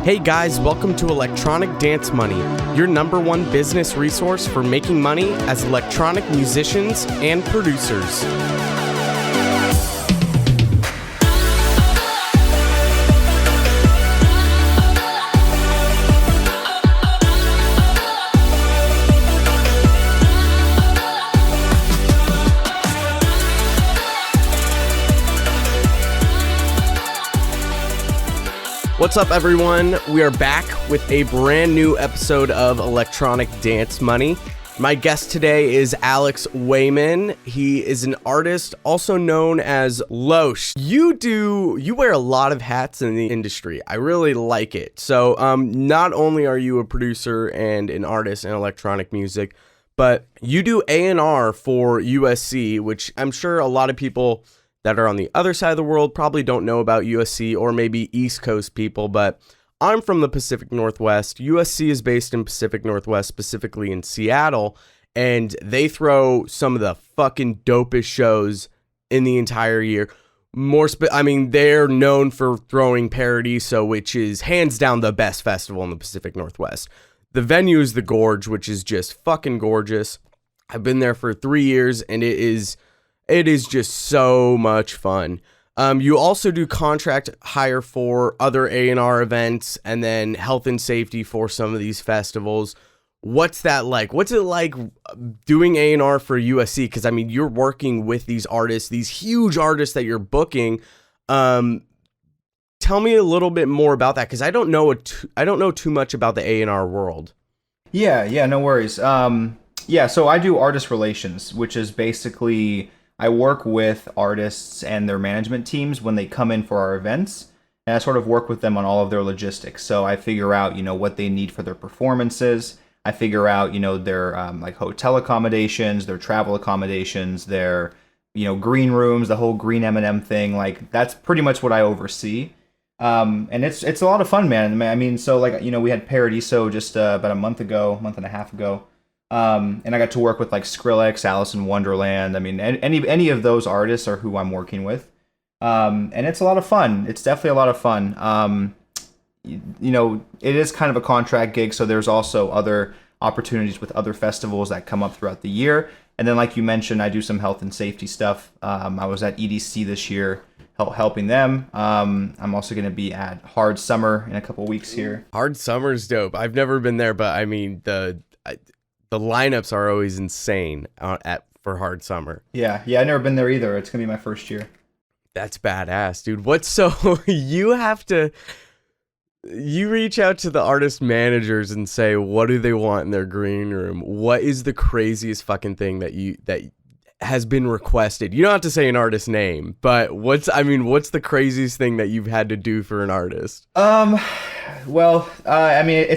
Hey guys, welcome to Electronic Dance Money, your number one business resource for making money as electronic musicians and producers. What's up, everyone? We are back with a brand new episode of Electronic Dance Money. My guest today is Aleksey Weyman. He is an artist also known as LOWSH. You wear a lot of hats in the industry. I really like it. So not only are you a producer and an artist in electronic music, but you do A&R for USC, which I'm sure a lot of people that are on the other side of the world probably don't know about USC, or maybe East Coast people, but I'm from the Pacific Northwest. USC is based in Pacific Northwest, specifically in Seattle, and they throw some of the fucking dopest shows in the entire year. They're known for throwing Paradiso, which is hands down the best festival in the Pacific Northwest. The venue is the Gorge, which is just fucking gorgeous. I've been there for 3 years, and it is just so much fun. You also do contract hire for other A&R events and then health and safety for some of these festivals. What's that like? What's it like doing A&R for USC? Because, I mean, you're working with these artists, these huge artists that you're booking. Tell me a little bit more about that, because I don't know too much about the A&R world. Yeah, no worries. So I do artist relations, which is basically I work with artists and their management teams when they come in for our events, and I sort of work with them on all of their logistics. So I figure out, what they need for their performances. I figure out, their like hotel accommodations, their travel accommodations, their, green rooms, the whole green M&M thing. Like, that's pretty much what I oversee. And it's a lot of fun, man. I mean, so like, we had Paradiso just about a month and a half ago. And I got to work with like Skrillex, Alice in Wonderland. I mean, any of those artists are who I'm working with. And it's a lot of fun. It's definitely a lot of fun. It is kind of a contract gig, so there's also other opportunities with other festivals that come up throughout the year. And then, like you mentioned, I do some health and safety stuff. I was at EDC this year, helping them. I'm also going to be at Hard Summer in a couple weeks here. Hard Summer's dope. I've never been there, but I mean, the lineups are always insane for Hard Summer. Yeah, I've never been there either. It's gonna be my first year. That's badass, dude. You reach out to the artist managers and say, what do they want in their green room? What is the craziest fucking thing that has been requested? You don't have to say an artist name, but what's the craziest thing that you've had to do for an artist? It's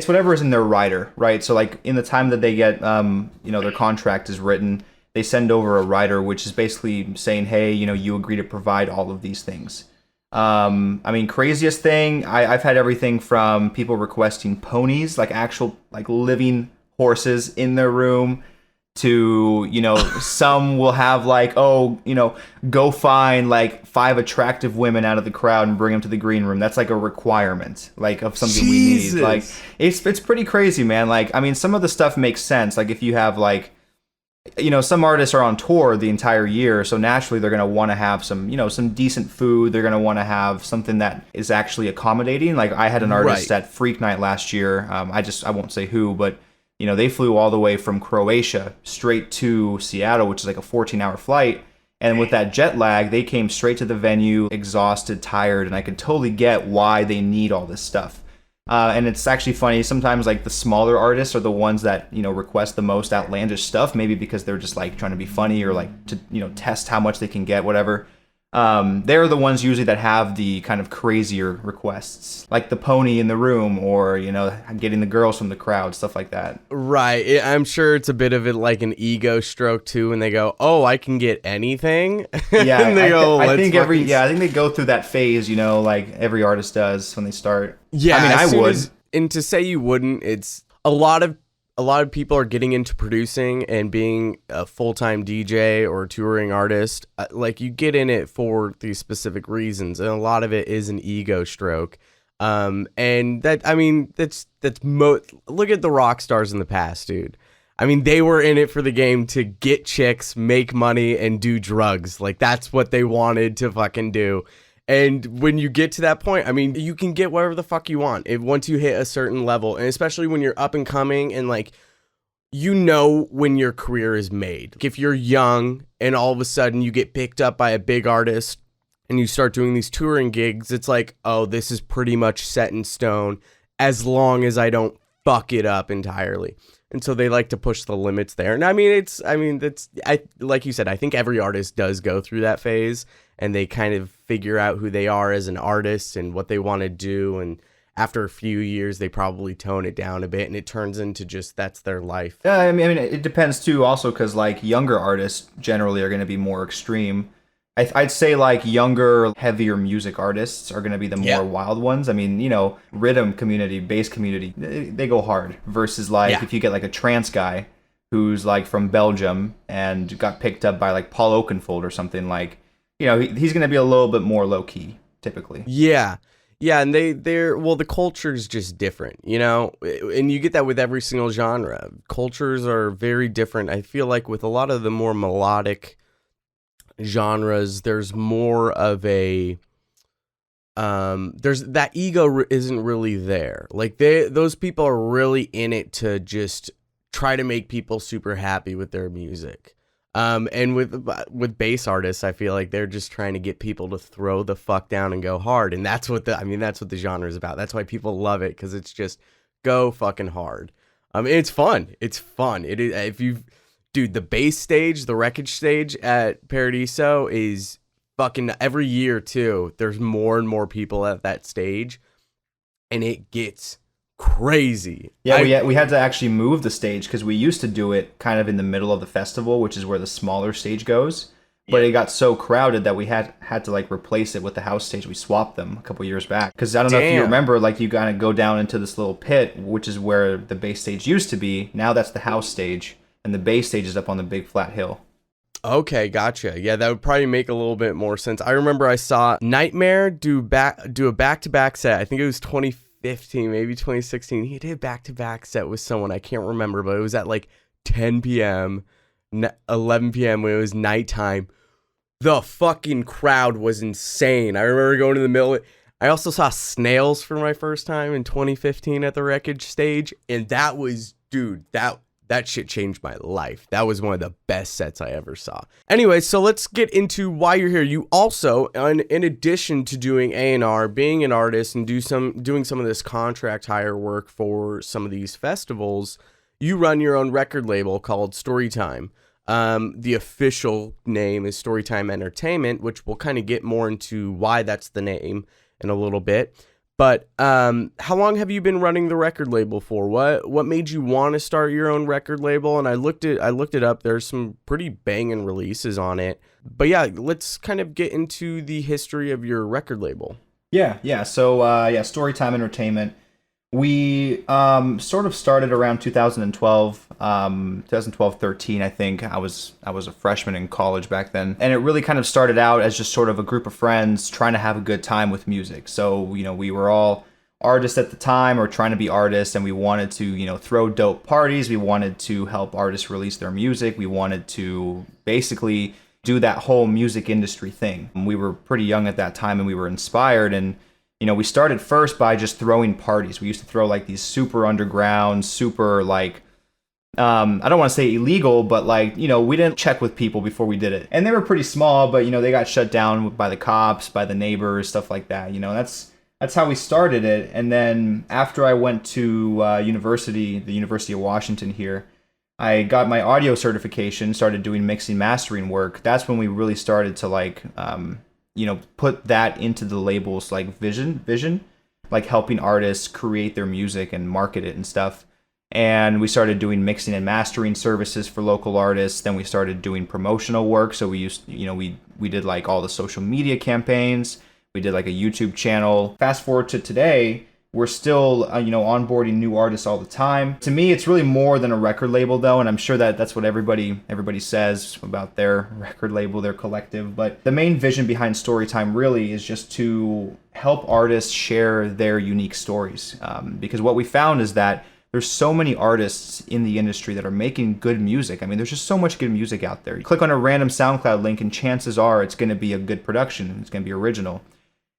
whatever is in their rider, right? So like in the time that they get, their contract is written, they send over a rider, which is basically saying, hey, you agree to provide all of these things. Craziest thing, I've had everything from people requesting ponies, like actual, like living horses in their room, to, some will have like, go find like 5 attractive women out of the crowd and bring them to the green room. That's like a requirement, like of something Jesus. We need. Like it's pretty crazy, man. Like, some of the stuff makes sense. Like if you have like, some artists are on tour the entire year, so naturally they're going to want to have some decent food. They're going to want to have something that is actually accommodating. Like I had an artist at Freak Night last year. I won't say who, but they flew all the way from Croatia straight to Seattle, which is like a 14-hour flight. And with that jet lag, they came straight to the venue, exhausted, tired, and I could totally get why they need all this stuff. And it's actually funny, sometimes like the smaller artists are the ones that, request the most outlandish stuff, maybe because they're just like trying to be funny or like to, test how much they can get, whatever. They're the ones usually that have the kind of crazier requests, like the pony in the room, or getting the girls from the crowd, stuff like that. Right. I'm sure it's a bit of it like an ego stroke too, and they go, "Oh, I can get anything." Yeah, and they I think they go through that phase, like every artist does when they start. Yeah, I would. And to say you wouldn't, it's a lot of people are getting into producing and being a full-time DJ or a touring artist. Like, you get in it for these specific reasons, and a lot of it is an ego stroke. And that, I mean, look at the rock stars in the past, dude. I mean, they were in it for the game to get chicks, make money, and do drugs. Like, that's what they wanted to fucking do. And when you get to that point, I mean, you can get whatever the fuck you want once you hit a certain level. And especially when you're up and coming and, like, you know when your career is made. If you're young and all of a sudden you get picked up by a big artist and you start doing these touring gigs, it's like, oh, this is pretty much set in stone as long as I don't fuck it up entirely. And so they like to push the limits there. And I mean, like you said, I think every artist does go through that phase and they kind of figure out who they are as an artist and what they want to do. And after a few years, they probably tone it down a bit and it turns into just, that's their life. Yeah, I mean, it depends too also because like younger artists generally are going to be more extreme. I'd say like younger, heavier music artists are going to be the more wild ones. I mean, you know, rhythm community, bass community, they go hard versus like if you get like a trance guy who's like from Belgium and got picked up by like Paul Oakenfold or something, like, you know, he's going to be a little bit more low key typically. Yeah. Yeah, and the culture's just different, you know, and you get that with every single genre. Cultures are very different. I feel like with a lot of the more melodic genres, there's more of a there's that ego isn't really there. Like those people are really in it to just try to make people super happy with their music. And with bass artists, I feel like they're just trying to get people to throw the fuck down and go hard, and that's what the genre is about. That's why people love it, because it's just go fucking hard. It's fun. It's fun. It is. Dude, the bass stage, the wreckage stage at Paradiso is fucking every year too. There's more and more people at that stage, and it gets crazy. Yeah, we had to actually move the stage because we used to do it kind of in the middle of the festival, which is where the smaller stage goes. But it got so crowded that we had to like replace it with the house stage. We swapped them a couple years back because I don't know if you remember, like you gotta go down into this little pit, which is where the bass stage used to be. Now that's the house stage, and the bass stage is up on the big flat hill. Okay, gotcha. Yeah, that would probably make a little bit more sense. I remember I saw Nightmare do a back-to-back set. I think it was 2015, maybe 2016. He did a back-to-back set with someone. I can't remember, but it was at like 10 p.m., 11 p.m. when it was nighttime. The fucking crowd was insane. I remember going to the middle. I also saw Snails for my first time in 2015 at the Wreckage stage, and that was, dude, that shit changed my life. That was one of the best sets I ever saw. Anyway, so let's get into why you're here. You also, in addition to doing A&R, being an artist and doing some of this contract hire work for some of these festivals, you run your own record label called StoryTime. The official name is StoryTime Entertainment, which we'll kind of get more into why that's the name in a little bit. But how long have you been running the record label for? What made you want to start your own record label? And I looked it up. There's some pretty banging releases on it. But yeah, let's kind of get into the history of your record label. Yeah. So StoryTime Entertainment. We sort of started around 2012, 13, I think. I was a freshman in college back then. And it really kind of started out as just sort of a group of friends trying to have a good time with music. So, you know, we were all artists at the time or trying to be artists, and we wanted to, you know, throw dope parties. We wanted to help artists release their music. We wanted to basically do that whole music industry thing. We were pretty young at that time, and we were inspired, and you know, we started first by just throwing parties. We used to throw like these super underground, super like, I don't want to say illegal, but like, you know, we didn't check with people before we did it. And they were pretty small, but you know, they got shut down by the cops, by the neighbors, stuff like that. You know, that's how we started it. And then after I went to the University of Washington here, I got my audio certification, started doing mixing, mastering work. That's when we really started to like, you know, put that into the label's like vision, like helping artists create their music and market it and stuff. And we started doing mixing and mastering services for local artists. Then we started doing promotional work. So we did like all the social media campaigns. We did like a YouTube channel. Fast forward to today, We're still, onboarding new artists all the time. To me, it's really more than a record label, though, and I'm sure that that's what everybody says about their record label, their collective. But the main vision behind Storytime really is just to help artists share their unique stories. Because what we found is that there's so many artists in the industry that are making good music. I mean, there's just so much good music out there. You click on a random SoundCloud link, and chances are it's going to be a good production. It's going to be original.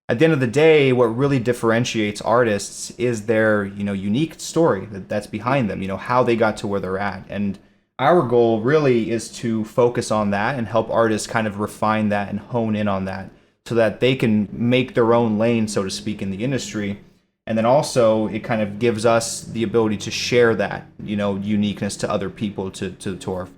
At the end of the day, what really differentiates artists is their, unique story that's behind them, how they got to where they're at. And our goal really is to focus on that and help artists kind of refine that and hone in on that so that they can make their own lane, so to speak, in the industry. And then also it kind of gives us the ability to share that, uniqueness to other people, to our,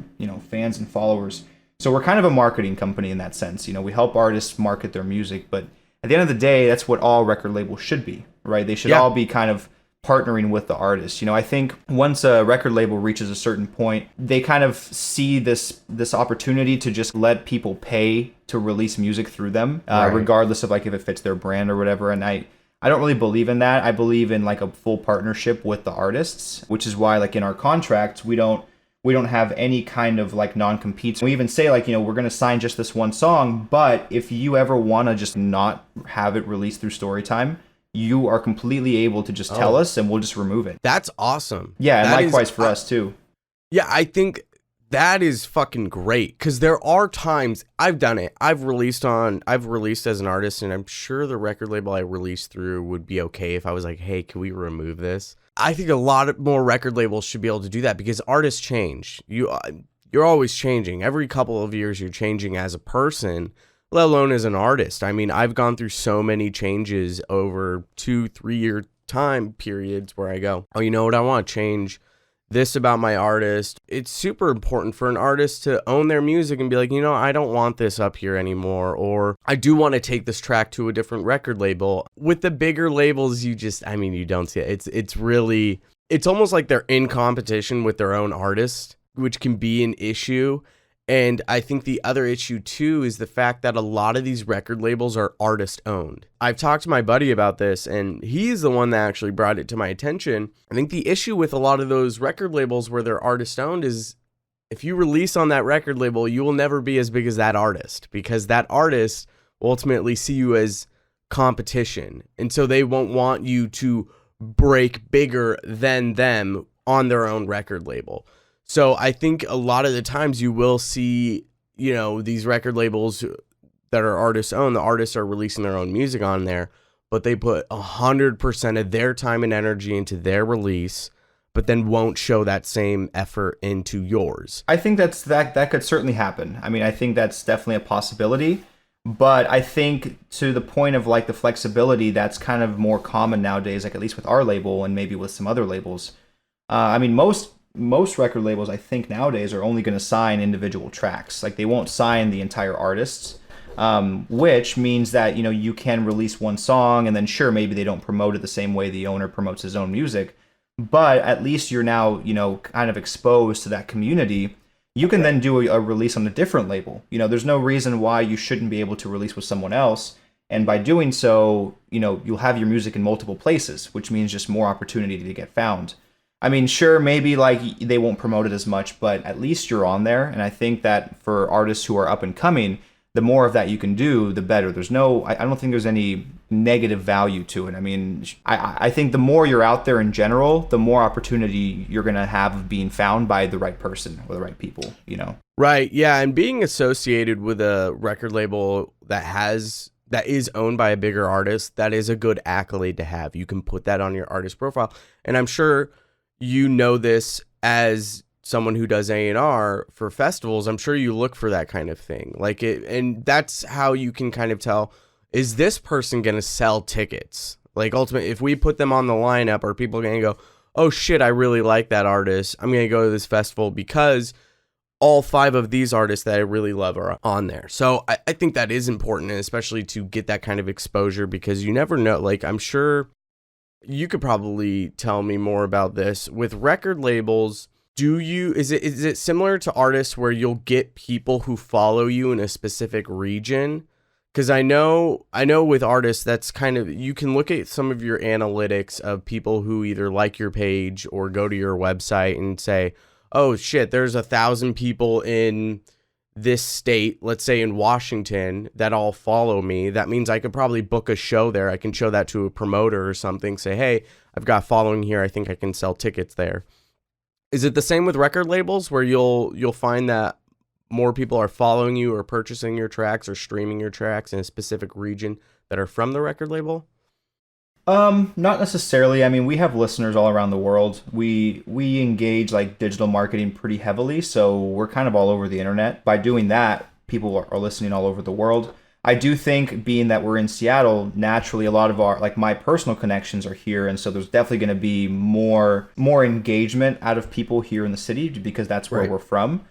fans and followers. So we're kind of a marketing company in that sense. We help artists market their music, but at the end of the day, that's what all record labels should be, right? They should all be kind of partnering with the artist. I think once a record label reaches a certain point, they kind of see this opportunity to just let people pay to release music through them, regardless of like if it fits their brand or whatever. And I don't really believe in that. I believe in like a full partnership with the artists, which is why like in our contract, we don't have any kind of like non-competes. We even say like, we're going to sign just this one song, but if you ever want to just not have it released through Storytime, you are completely able to just tell us and we'll just remove it. That's awesome. Yeah, and likewise for us too. Yeah, I think that is fucking great because there are times I've done it. I've released as an artist, and I'm sure the record label I released through would be okay if I was like, hey, can we remove this? I think a lot more record labels should be able to do that because artists change. You're always changing. Every couple of years you're changing as a person, let alone as an artist. I mean, I've gone through so many changes over 2-3 year time periods where I go, oh, you know what? I want to change this about my artist. It's super important for an artist to own their music and be like, I don't want this up here anymore, or I do want to take this track to a different record label. With the bigger labels, you don't see it. It's almost like they're in competition with their own artist, which can be an issue. And I think the other issue too is the fact that a lot of these record labels are artist owned. I've talked to my buddy about this, and he's the one that actually brought it to my attention. I think the issue with a lot of those record labels where they're artist owned is if you release on that record label, you will never be as big as that artist because that artist will ultimately see you as competition. And so they won't want you to break bigger than them on their own record label. So I think a lot of the times you will see, these record labels that are artist owned, the artists are releasing their own music on there, but they put 100% of their time and energy into their release, but then won't show that same effort into yours. I think that could certainly happen. I mean, I think that's definitely a possibility, but I think to the point of like the flexibility, that's kind of more common nowadays, like at least with our label and maybe with some other labels. Most record labels, I think nowadays, are only going to sign individual tracks. Like they won't sign the entire artists, which means that, you can release one song and then sure, maybe they don't promote it the same way the owner promotes his own music, but at least you're now, kind of exposed to that community. You can then do a release on a different label. There's no reason why you shouldn't be able to release with someone else. And by doing so, you'll have your music in multiple places, which means just more opportunity to get found. I mean, sure, maybe like they won't promote it as much, but at least you're on there. And I think that for artists who are up and coming, the more of that you can do, the better. I don't think there's any negative value to it. I mean, I think the more you're out there in general, the more opportunity you're going to have of being found by the right person or the right people, Right. Yeah. And being associated with a record label that is owned by a bigger artist, that is a good accolade to have. You can put that on your artist profile. And I'm sure this as someone who does A&R for festivals. I'm sure you look for that kind of thing. And that's how you can kind of tell, is this person going to sell tickets? Like ultimately, if we put them on the lineup, are people going to go, oh shit, I really like that artist. I'm going to go to this festival because all 5 of these artists that I really love are on there. So I think that is important, and especially to get that kind of exposure, because you never know. Like, I'm sure you could probably tell me more about this with record labels. Is it similar to artists where you'll get people who follow you in a specific region Because I know with artists, that's kind of, you can look at some of your analytics of people who either like your page or go to your website and say, oh shit, there's 1,000 people in this state, let's say in Washington, that all follow me. That means I could probably book a show there. I can show that to a promoter or something, say, hey, I've got following here. I think I can sell tickets there. Is it the same with record labels where you'll find that more people are following you or purchasing your tracks or streaming your tracks in a specific region that are from the record label? Not necessarily. I mean, we have listeners all around the world. We engage like digital marketing pretty heavily, so we're kind of all over the internet. By doing that, people are listening all over the world. I do think, being that we're in Seattle, naturally a lot of our, like, my personal connections are here, and so there's definitely going to be more engagement out of people here in the city because that's where we're from.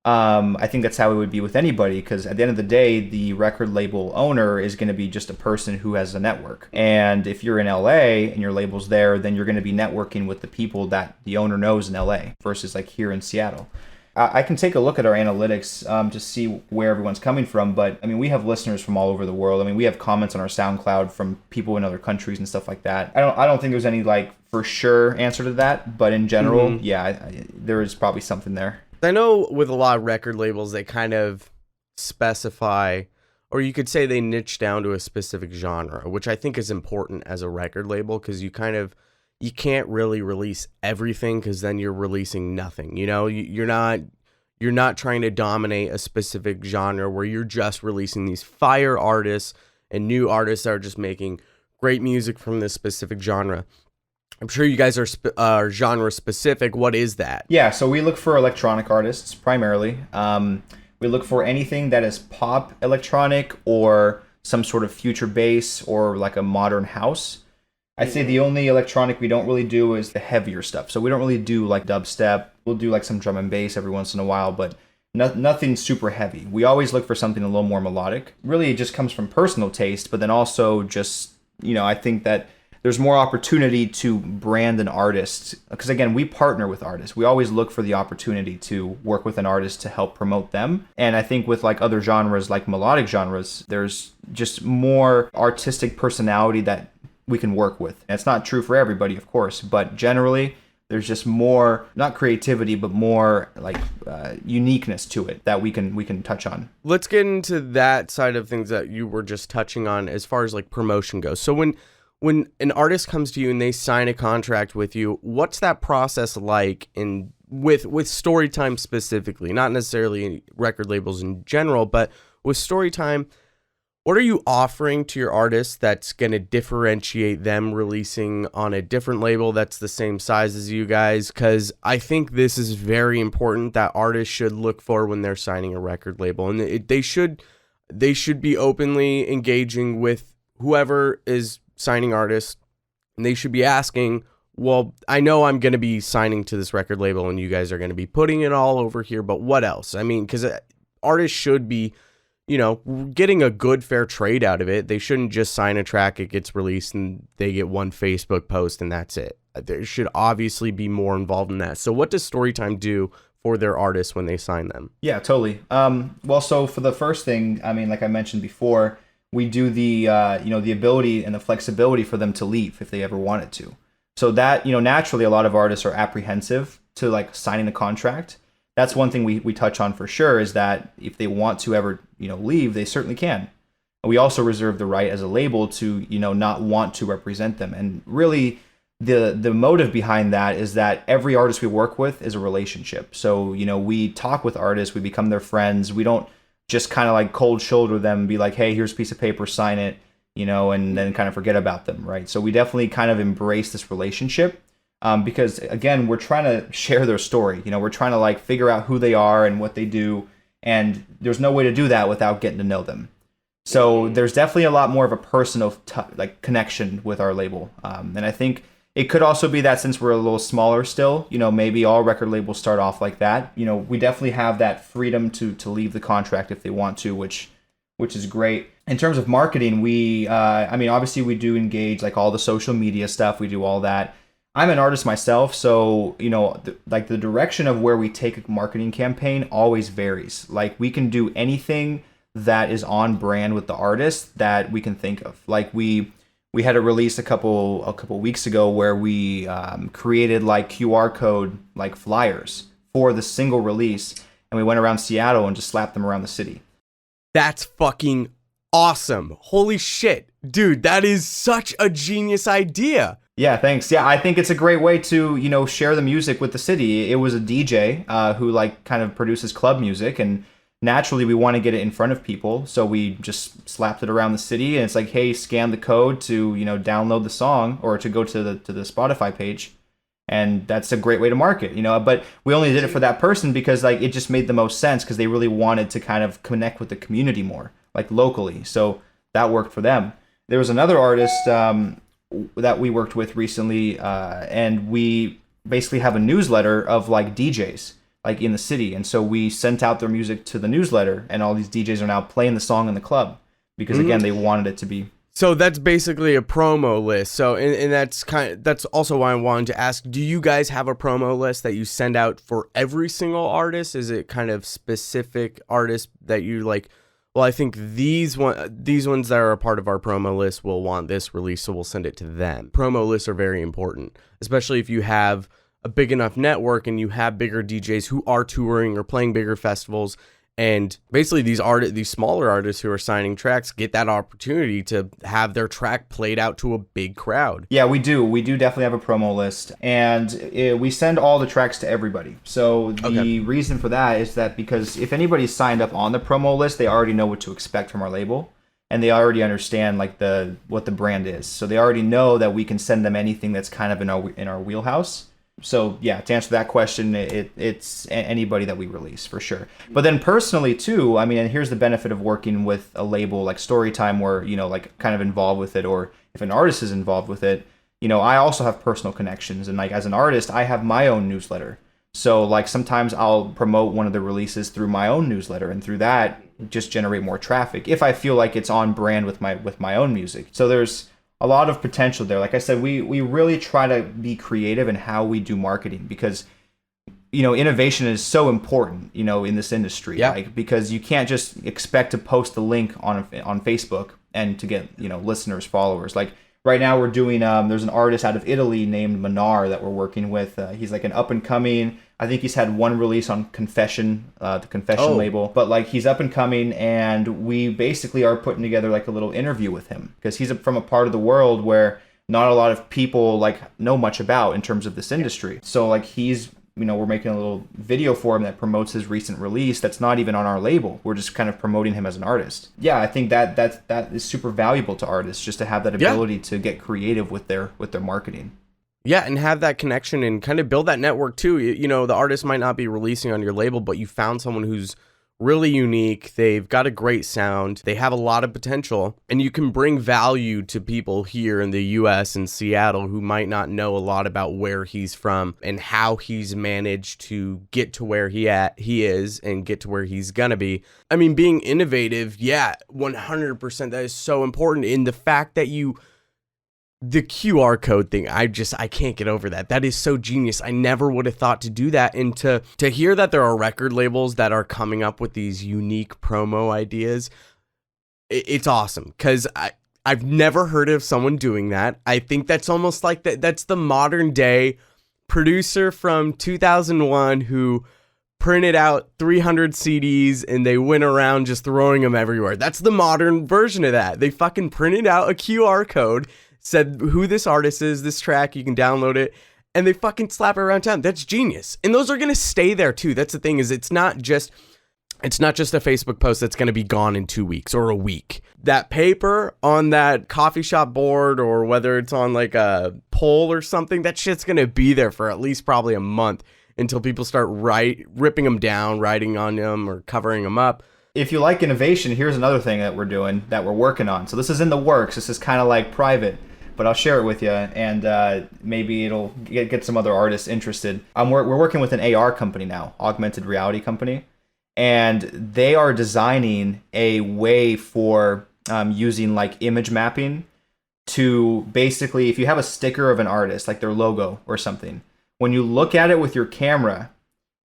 I think that's how it would be with anybody, because at the end of the day, the record label owner is going to be just a person who has a network. And if you're in LA and your label's there, then you're going to be networking with the people that the owner knows in LA versus like here in Seattle. I can take a look at our analytics to see where everyone's coming from, but I mean, we have listeners from all over the world. I mean, we have comments on our SoundCloud from people in other countries and stuff like that. I don't think there's any like for sure answer to that, but in general, there is probably something there. I know with a lot of record labels, they kind of specify, or you could say they niche down to a specific genre, which I think is important as a record label, because you can't really release everything, because then you're releasing nothing. You know, you're not trying to dominate a specific genre where you're just releasing these fire artists and new artists that are just making great music from this specific genre. I'm sure you guys are genre specific. What is that? Yeah, so we look for electronic artists primarily. We look for anything that is pop electronic or some sort of future bass or like a modern house. I'd say the only electronic we don't really do is the heavier stuff. So we don't really do like dubstep. We'll do like some drum and bass every once in a while, but nothing super heavy. We always look for something a little more melodic. Really, it just comes from personal taste, but then also just, I think that there's more opportunity to brand an artist, because again, we partner with artists. We always look for the opportunity to work with an artist to help promote them. And I think with like other genres, like melodic genres, there's just more artistic personality that we can work with. And it's not true for everybody, of course, but generally there's just more, not creativity, but more like uniqueness to it that we can touch on. Let's get into that side of things that you were just touching on as far as like promotion goes. So when an artist comes to you and they sign a contract with you, what's that process like with StoryTime specifically? Not necessarily record labels in general, but with StoryTime, what are you offering to your artist that's going to differentiate them releasing on a different label that's the same size as you guys? Because I think this is very important that artists should look for when they're signing a record label. And they should be openly engaging with whoever is signing artists, and they should be asking, well, I know I'm going to be signing to this record label and you guys are going to be putting it all over here, but what else? I mean, because artists should be, getting a good fair trade out of it. They shouldn't just sign a track, it gets released, and they get one Facebook post and that's it. There should obviously be more involved in that. So what does StoryTime do for their artists when they sign them? Yeah, totally. Well, so for the first thing, I mean, like I mentioned before, we do the the ability and the flexibility for them to leave if they ever wanted to. So that, naturally a lot of artists are apprehensive to like signing a contract. That's one thing we touch on for sure, is that if they want to ever, leave, they certainly can. We also reserve the right as a label to, not want to represent them. And really the motive behind that is that every artist we work with is a relationship. So, we talk with artists, we become their friends. We don't just kind of like cold shoulder them and be like, hey, here's a piece of paper, sign it, and then kind of forget about them, right? So we definitely kind of embrace this relationship because, again, we're trying to share their story. We're trying to like figure out who they are and what they do, and there's no way to do that without getting to know them. So there's definitely a lot more of a personal connection with our label, and I think it could also be that since we're a little smaller still, maybe all record labels start off like that. We definitely have that freedom to leave the contract if they want to, which is great. In terms of marketing, we, obviously we do engage like all the social media stuff. We do all that. I'm an artist myself, so, the direction of where we take a marketing campaign always varies. Like we can do anything that is on brand with the artist that we can think of. Like we had a release a couple weeks ago where we created like QR code like flyers for the single release, and we went around Seattle and just slapped them around the city. That's fucking awesome. Holy shit. Dude, that is such a genius idea. Yeah, thanks. Yeah, I think it's a great way to, you know, share the music with the city. It was a DJ who like kind of produces club music, and naturally we want to get it in front of people, so we just slapped it around the city, and it's like, hey, scan the code to, you know, download the song or to go to the Spotify page. And that's a great way to market, you know, but we only did it for that person because like it just made the most sense because they really wanted to kind of connect with the community more, like locally. So that worked for them. There was another artist that we worked with recently, and we basically have a newsletter of like DJs like in the city. And so we sent out their music to the newsletter, and all these DJs are now playing the song in the club because again, they wanted it to be. So that's basically a promo list. So, and that's also why I wanted to ask, do you guys have a promo list that you send out for every single artist? Is it kind of specific artists that you like, well, I think these ones that are a part of our promo list will want this release, so we'll send it to them. Promo lists are very important, especially if you have a big enough network and you have bigger DJs who are touring or playing bigger festivals. And basically these smaller artists who are signing tracks get that opportunity to have their track played out to a big crowd. Yeah, we do. We do definitely have a promo list, and we send all the tracks to everybody. So the reason for that is that because if anybody's signed up on the promo list, they already know what to expect from our label, and they already understand like what the brand is. So they already know that we can send them anything that's kind of in our wheelhouse. So yeah, to answer that question, it's anybody that we release for sure. But then personally too, I mean, and here's the benefit of working with a label like StoryTime, where, you know, like kind of involved with it, or if an artist is involved with it, you know, I also have personal connections, and like as an artist, I have my own newsletter. So like sometimes I'll promote one of the releases through my own newsletter, and through that just generate more traffic if I feel like it's on brand with my own music. So there's a lot of potential there. Like I said, we really try to be creative in how we do marketing, because, you know, innovation is so important, you know, in this industry. Yeah. Like, because you can't just expect to post a link on Facebook and to get, you know, listeners, followers. Like right now we're doing, there's an artist out of Italy named Manar that we're working with. He's like an up and coming, I think he's had one release on Confession, the Confession label, but like he's up and coming, and we basically are putting together like a little interview with him, because he's from a part of the world where not a lot of people like know much about in terms of this industry. So like he's, you know, we're making a little video for him that promotes his recent release that's not even on our label. We're just kind of promoting him as an artist. Yeah, I think that is super valuable to artists, just to have that ability to get creative with their marketing. Yeah, and have that connection and kind of build that network too. You know, the artist might not be releasing on your label, but you found someone who's really unique. They've got a great sound. They have a lot of potential, and you can bring value to people here in the US and Seattle who might not know a lot about where he's from and how he's managed to get to where he is and get to where he's gonna be. I mean, being innovative, yeah, 100%. That is so important in the fact that the QR code thing, I can't get over that. That is so genius. I never would have thought to do that. And to hear that there are record labels that are coming up with these unique promo ideas, it's awesome. Because I've never heard of someone doing that. I think that's almost like that's the modern day producer from 2001 who printed out 300 CDs and they went around just throwing them everywhere. That's the modern version of that. They fucking printed out a QR code, said who this artist is, this track, you can download it, and they fucking slap it around town. That's genius. And those are going to stay there too. That's the thing, is it's not just a Facebook post that's going to be gone in 2 weeks or a week. That paper on that coffee shop board, or whether it's on like a pole or something, that shit's going to be there for at least probably a month until people start ripping them down, writing on them, or covering them up. If you like innovation, here's another thing that we're doing, that we're working on. So this is in the works. This is kind of like private, but I'll share it with you, and maybe it'll get some other artists interested. We're working with an AR company now, augmented reality company, and they are designing a way for using like image mapping to basically, if you have a sticker of an artist, like their logo or something, when you look at it with your camera,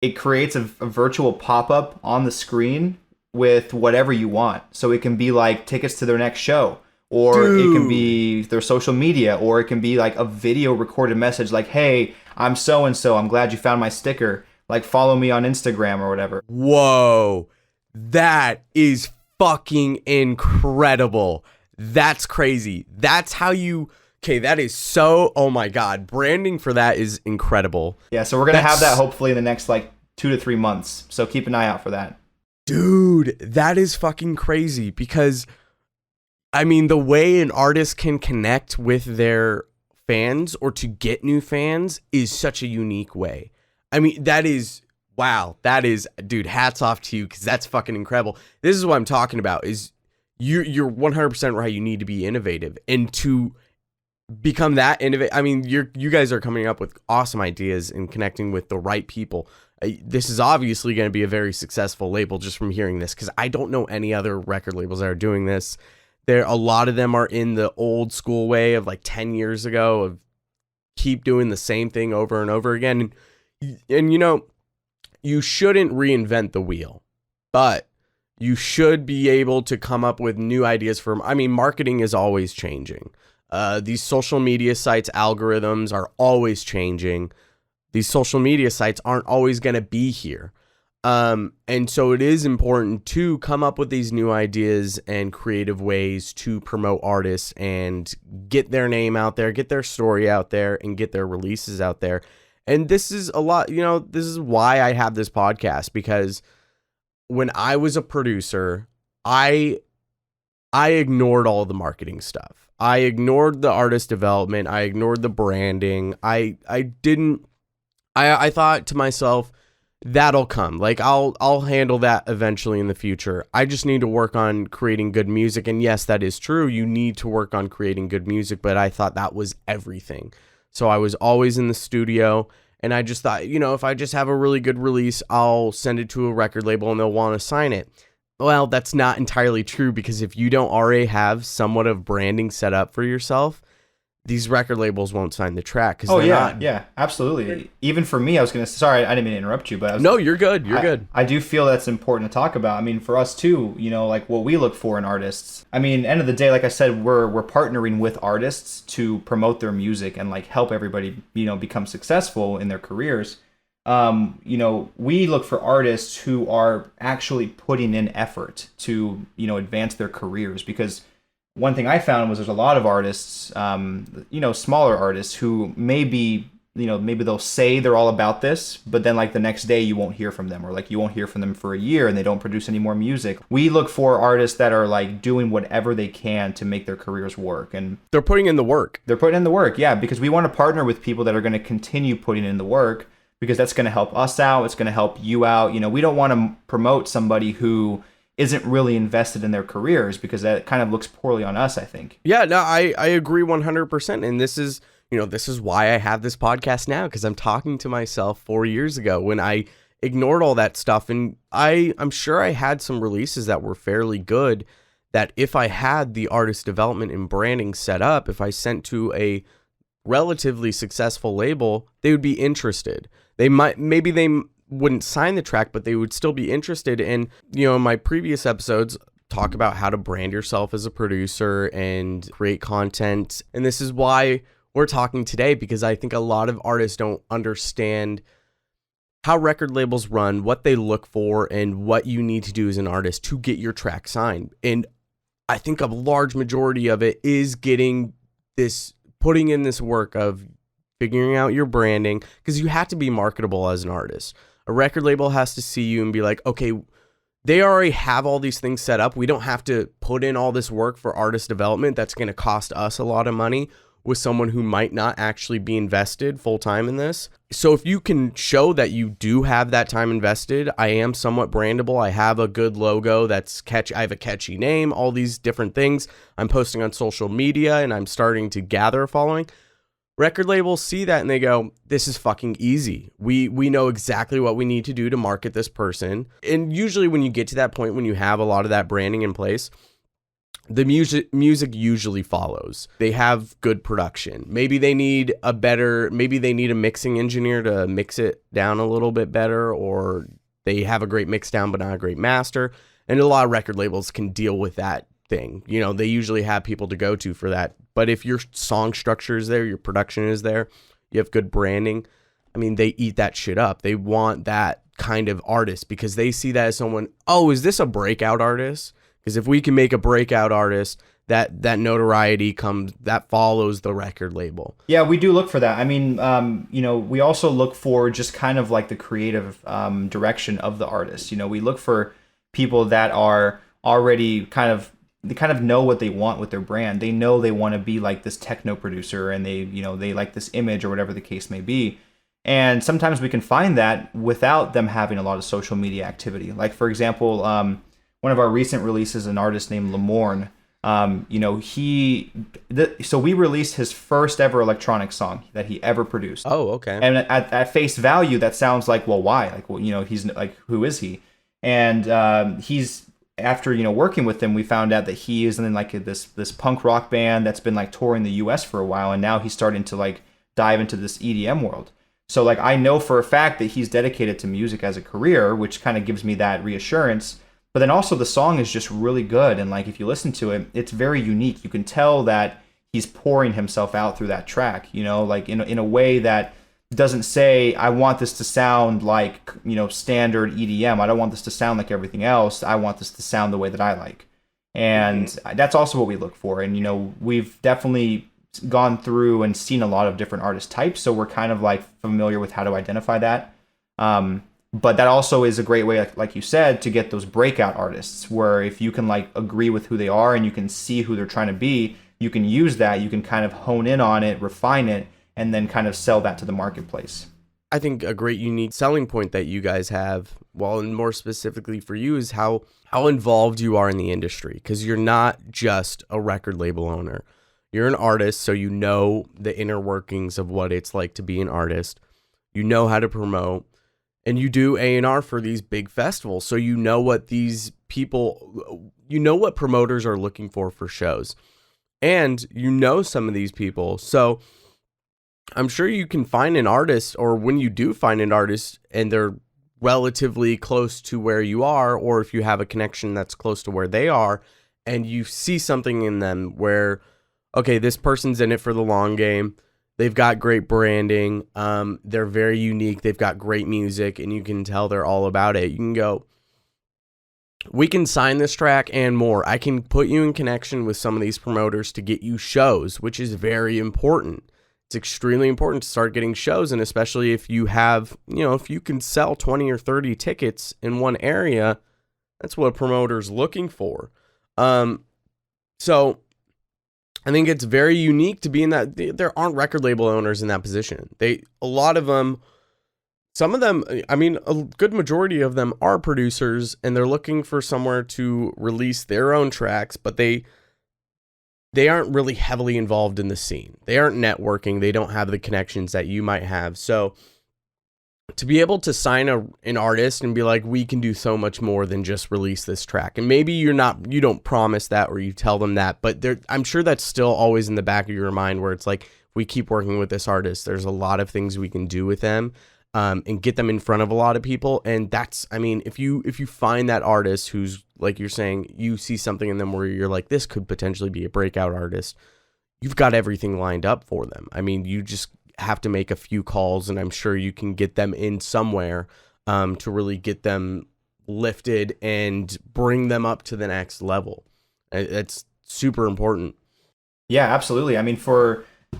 it creates a virtual pop-up on the screen with whatever you want. So it can be like tickets to their next show, or it can be their social media, or it can be like a video recorded message like, hey, I'm so and so, I'm glad you found my sticker, like follow me on Instagram or whatever. Whoa, that is fucking incredible. That's crazy. That's how you... Okay, that is so... Oh my God. Branding for that is incredible. Yeah, so we're going to have that hopefully in the next like 2 to 3 months. So keep an eye out for that. Dude, that is fucking crazy because, I mean, the way an artist can connect with their fans or to get new fans is such a unique way. I mean, that is... Wow, that is... Dude, hats off to you because that's fucking incredible. This is what I'm talking about is you're 100% right. You need to be innovative and to... become that innovative. I mean, you guys are coming up with awesome ideas and connecting with the right people. This is obviously going to be a very successful label just from hearing this, because I don't know any other record labels that are doing this. A lot of them are in the old school way of like 10 years ago of keep doing the same thing over and over again. And you know, you shouldn't reinvent the wheel, but you should be able to come up with new ideas for, I mean, marketing is always changing. These social media sites algorithms are always changing. These social media sites aren't always going to be here. And so it is important to come up with these new ideas and creative ways to promote artists and get their name out there, get their story out there, and get their releases out there. And this is a lot, you know, this is why I have this podcast, because when I was a producer, I ignored all the marketing stuff. I ignored the artist development. I ignored the branding. I thought to myself, that'll come. Like I'll handle that eventually in the future. I just need to work on creating good music. And yes, that is true. You need to work on creating good music, but I thought that was everything. So I was always in the studio, and I just thought, you know, if I just have a really good release, I'll send it to a record label and they'll want to sign it. Well, that's not entirely true, because if you don't already have somewhat of branding set up for yourself, these record labels won't sign the track. Yeah, absolutely. Even for me, I was going to... Sorry, I didn't mean to interrupt you, but... No, you're good. You're good. I do feel that's important to talk about. I mean, for us too, you know, like what we look for in artists. I mean, end of the day, like I said, we're partnering with artists to promote their music and like help everybody, you know, become successful in their careers. You know, we look for artists who are actually putting in effort to, you know, advance their careers, because one thing I found was there's a lot of artists, you know, smaller artists who maybe they'll say they're all about this, but then like the next day you won't hear from them, or like you won't hear from them for a year and they don't produce any more music. We look for artists that are like doing whatever they can to make their careers work, and they're putting in the work. Yeah, because we want to partner with people that are going to continue putting in the work, because that's going to help us out. It's going to help you out. You know, we don't want to promote somebody who isn't really invested in their careers, because that kind of looks poorly on us, I think. Yeah, no, I agree 100%. And this is, you know, this is why I have this podcast now, because I'm talking to myself 4 years ago when I ignored all that stuff. And I'm sure I had some releases that were fairly good, that if I had the artist development and branding set up, if I sent to a relatively successful label, they would be interested. Maybe they wouldn't sign the track, but they would still be interested. And, you know, in my previous episodes, talk about how to brand yourself as a producer and create content. And this is why we're talking today, because I think a lot of artists don't understand how record labels run, what they look for, and what you need to do as an artist to get your track signed. And I think a large majority of it is putting in this work of figuring out your branding, because you have to be marketable as an artist. A record label has to see you and be like, okay, they already have all these things set up. We don't have to put in all this work for artist development that's going to cost us a lot of money with someone who might not actually be invested full time in this. So if you can show that you do have that time invested, I am somewhat brandable, I have a good logo that's catchy, I have a catchy name, all these different things. I'm posting on social media and I'm starting to gather a following. Record labels see that and they go, this is fucking easy. We know exactly what we need to do to market this person. And usually when you get to that point, when you have a lot of that branding in place, the music usually follows. They have good production. Maybe they need a mixing engineer to mix it down a little bit better, or they have a great mix down but not a great master. And a lot of record labels can deal with that thing. You know, they usually have people to go to for that. But if your song structure is there, your production is there, you have good branding, I mean, they eat that shit up. They want that kind of artist because they see that as someone, oh, is this a breakout artist? Because if we can make a breakout artist, that notoriety that follows the record label. Yeah, we do look for that. I mean, you know, we also look for just kind of like the creative direction of the artist. You know, we look for people that are already they kind of know what they want with their brand. They know they want to be like this techno producer, and they like this image or whatever the case may be. And sometimes we can find that without them having a lot of social media activity. Like, for example, one of our recent releases, an artist named Lamorne, you know, so we released his first ever electronic song that he ever produced. Oh, okay. And at face value, that sounds like, well, why? Like, well, you know, he's like, who is he? And he's, after, you know, working with him, we found out that he is in like this punk rock band that's been like touring the US for a while. And now he's starting to like dive into this EDM world. So like, I know for a fact that he's dedicated to music as a career, which kind of gives me that reassurance. But then also the song is just really good. And like, if you listen to it, it's very unique. You can tell that he's pouring himself out through that track, you know, like in a way that doesn't say, I want this to sound like, you know, standard EDM. I don't want this to sound like everything else. I want this to sound the way that I like. And that's also what we look for. And, you know, we've definitely gone through and seen a lot of different artist types. So we're kind of like familiar with how to identify that. But that also is a great way, like you said, to get those breakout artists, where if you can like agree with who they are and you can see who they're trying to be, you can use that, you can kind of hone in on it, refine it, and then kind of sell that to the marketplace. I think a great unique selling point that you guys have, well, and more specifically for you, is how involved you are in the industry, because you're not just a record label owner. You're an artist, so you know the inner workings of what it's like to be an artist. You know how to promote. And you do A&R for these big festivals, so you know what these people, you know what promoters are looking for shows. And you know some of these people. So I'm sure you can find an artist, or when you do find an artist and they're relatively close to where you are, or if you have a connection that's close to where they are, and you see something in them where, okay, this person's in it for the long game. They've got great branding. They're very unique. They've got great music, and you can tell they're all about it. You can go, we can sign this track and more. I can put you in connection with some of these promoters to get you shows, which is very important. It's extremely important to start getting shows, and especially if you have, you know, if you can sell 20 or 30 tickets in one area, that's what a promoter's looking for. So I think it's very unique to be in that. There aren't record label owners in that position. A lot of them, some of them, I mean, a good majority of them are producers, and they're looking for somewhere to release their own tracks, but they aren't really heavily involved in the scene. They aren't networking. They don't have the connections that you might have. So to be able to sign an artist and be like, we can do so much more than just release this track. And maybe you don't promise that, or you tell them that, but I'm sure that's still always in the back of your mind, where it's like, we keep working with this artist, there's a lot of things we can do with them, and get them in front of a lot of people. And that's, I mean, if you find that artist who's, like you're saying, you see something in them where you're like, this could potentially be a breakout artist, you've got everything lined up for them. I mean, you just have to make a few calls, and I'm sure you can get them in somewhere to really get them lifted and bring them up to the next level. It's super important. Yeah, absolutely. I mean,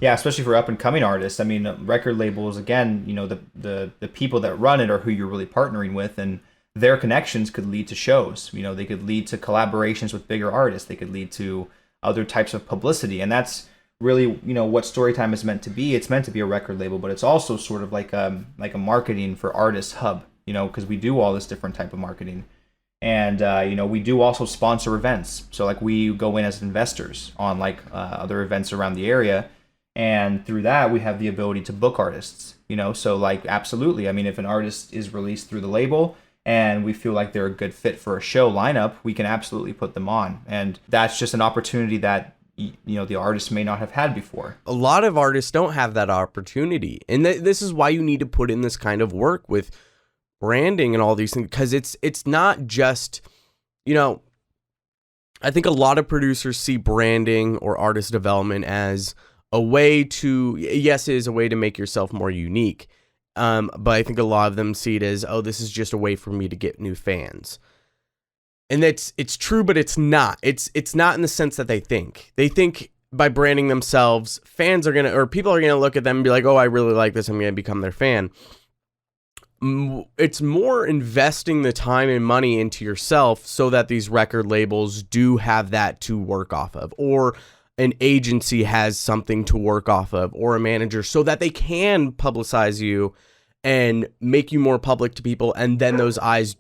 especially for up and coming artists. I mean, record labels, again, you know, the people that run it are who you're really partnering with, and their connections could lead to shows. You know, they could lead to collaborations with bigger artists. They could lead to other types of publicity, and that's really, you know, what StoryTime is meant to be. It's meant to be a record label, but it's also sort of like a marketing for artists hub, you know, because we do all this different type of marketing. And, you know, we do also sponsor events. So like, we go in as investors on like other events around the area. And through that, we have the ability to book artists, you know, so like, absolutely. I mean, if an artist is released through the label and we feel like they're a good fit for a show lineup, we can absolutely put them on. And that's just an opportunity that, you know, the artist may not have had before. A lot of artists don't have that opportunity. And this is why you need to put in this kind of work with branding and all these things, because it's not just you know, I think a lot of producers see branding or artist development as a way to, yes, it is a way to make yourself more unique. But I think a lot of them see it as, oh, this is just a way for me to get new fans. And it's true, but it's not. It's not in the sense that they think. They think by branding themselves, fans are or people are gonna look at them and be like, oh, I really like this, I'm gonna become their fan. It's more investing the time and money into yourself so that these record labels do have that to work off of, or an agency has something to work off of, or a manager, so that they can publicize you and make you more public to people. And then those eyes